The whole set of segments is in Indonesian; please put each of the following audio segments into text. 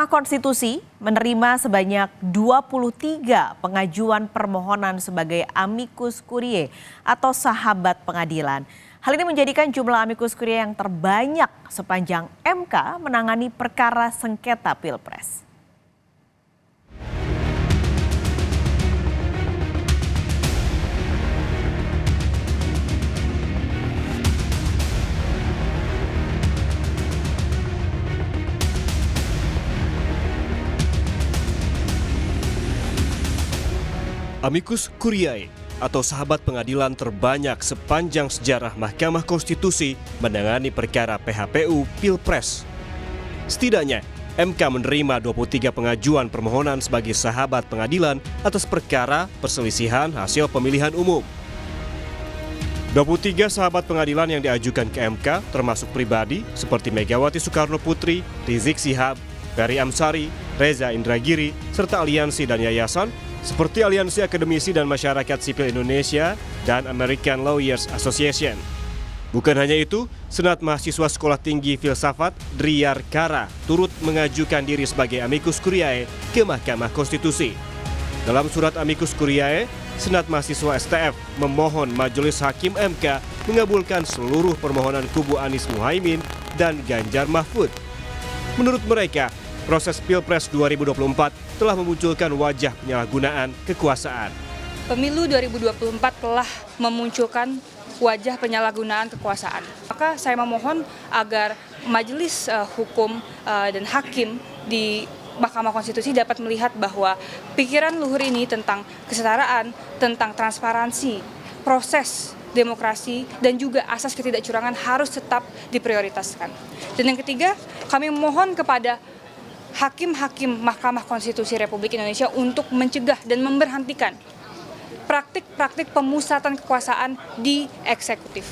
Mahkamah Konstitusi menerima sebanyak 23 pengajuan permohonan sebagai amicus curiae atau sahabat pengadilan. Hal ini menjadikan jumlah amicus curiae yang terbanyak sepanjang MK menangani perkara sengketa Pilpres. Amicus curiae atau sahabat pengadilan terbanyak sepanjang sejarah Mahkamah Konstitusi menangani perkara PHPU Pilpres. Setidaknya, MK menerima 23 pengajuan permohonan sebagai sahabat pengadilan atas perkara perselisihan hasil pemilihan umum. 23 sahabat pengadilan yang diajukan ke MK termasuk pribadi seperti Megawati Soekarno Putri, Rizik Syihab, Ferry Amsari, Reza Indragiri, serta aliansi dan yayasan seperti Aliansi Akademisi dan Masyarakat Sipil Indonesia dan American Lawyers Association. Bukan hanya itu, Senat Mahasiswa Sekolah Tinggi Filsafat Driyar Kara turut mengajukan diri sebagai amicus curiae ke Mahkamah Konstitusi. Dalam surat amicus curiae, Senat Mahasiswa STF memohon Majelis Hakim MK mengabulkan seluruh permohonan kubu Anies Muhaimin dan Ganjar Mahfud. Menurut mereka, proses Pilpres 2024 telah memunculkan wajah penyalahgunaan kekuasaan. Pemilu 2024 telah memunculkan wajah penyalahgunaan kekuasaan. Maka saya memohon agar Majelis Hukum dan Hakim di Mahkamah Konstitusi dapat melihat bahwa pikiran luhur ini tentang kesetaraan, tentang transparansi, proses demokrasi, dan juga asas ketidakcurangan harus tetap diprioritaskan. Dan yang ketiga, kami memohon kepada hakim-hakim Mahkamah Konstitusi Republik Indonesia untuk mencegah dan memberhentikan praktik-praktik pemusatan kekuasaan di eksekutif.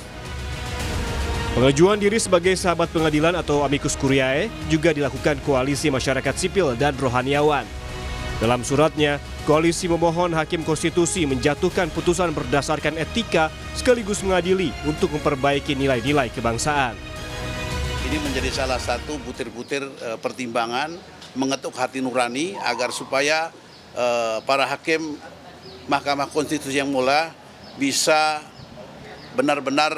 Pengajuan diri sebagai sahabat pengadilan atau amicus curiae juga dilakukan Koalisi Masyarakat Sipil dan Rohaniawan. Dalam suratnya, koalisi memohon Hakim Konstitusi menjatuhkan putusan berdasarkan etika sekaligus mengadili untuk memperbaiki nilai-nilai kebangsaan. Ini menjadi salah satu butir-butir pertimbangan mengetuk hati nurani agar supaya para hakim Mahkamah Konstitusi yang mulia bisa benar-benar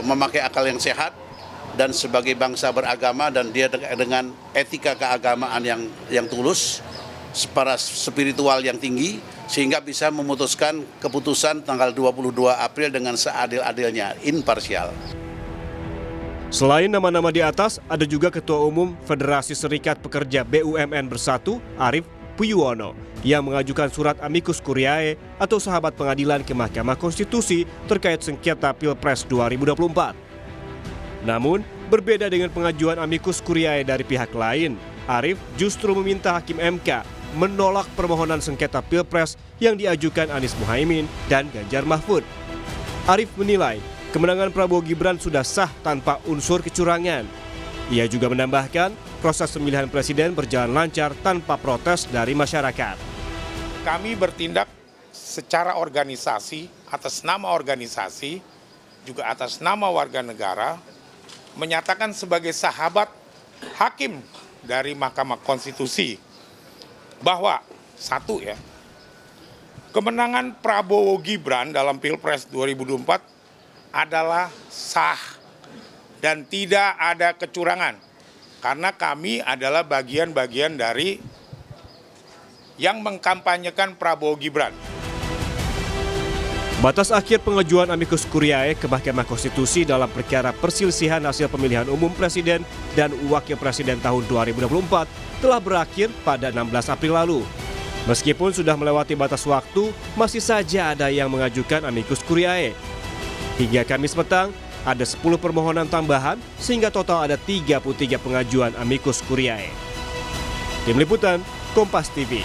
memakai akal yang sehat dan sebagai bangsa beragama dan dia dengan etika keagamaan yang tulus, para spiritual yang tinggi sehingga bisa memutuskan keputusan tanggal 22 April dengan seadil-adilnya, imparsial. Selain nama-nama di atas, ada juga Ketua Umum Federasi Serikat Pekerja BUMN Bersatu, Arief Puyono, yang mengajukan surat amicus curiae atau sahabat pengadilan ke Mahkamah Konstitusi terkait sengketa Pilpres 2024. Namun, berbeda dengan pengajuan amicus curiae dari pihak lain, Arief justru meminta Hakim MK menolak permohonan sengketa Pilpres yang diajukan Anies Muhaimin dan Ganjar Mahfud. Arief menilai kemenangan Prabowo Gibran sudah sah tanpa unsur kecurangan. Ia juga menambahkan proses pemilihan presiden berjalan lancar tanpa protes dari masyarakat. Kami bertindak secara organisasi, atas nama organisasi, juga atas nama warga negara, menyatakan sebagai sahabat hakim dari Mahkamah Konstitusi bahwa satu ya, kemenangan Prabowo Gibran dalam Pilpres 2024 adalah sah dan tidak ada kecurangan karena kami adalah bagian-bagian dari yang mengkampanyekan Prabowo Gibran. Batas akhir pengajuan amicus curiae ke Mahkamah Konstitusi dalam perkara perselisihan hasil pemilihan umum presiden dan wakil presiden tahun 2024 telah berakhir pada 16 April lalu. Meskipun sudah melewati batas waktu, masih saja ada yang mengajukan amicus curiae. Hingga Kamis petang, ada 10 permohonan tambahan sehingga total ada 33 pengajuan amicus curiae. Tim Liputan, Kompas TV.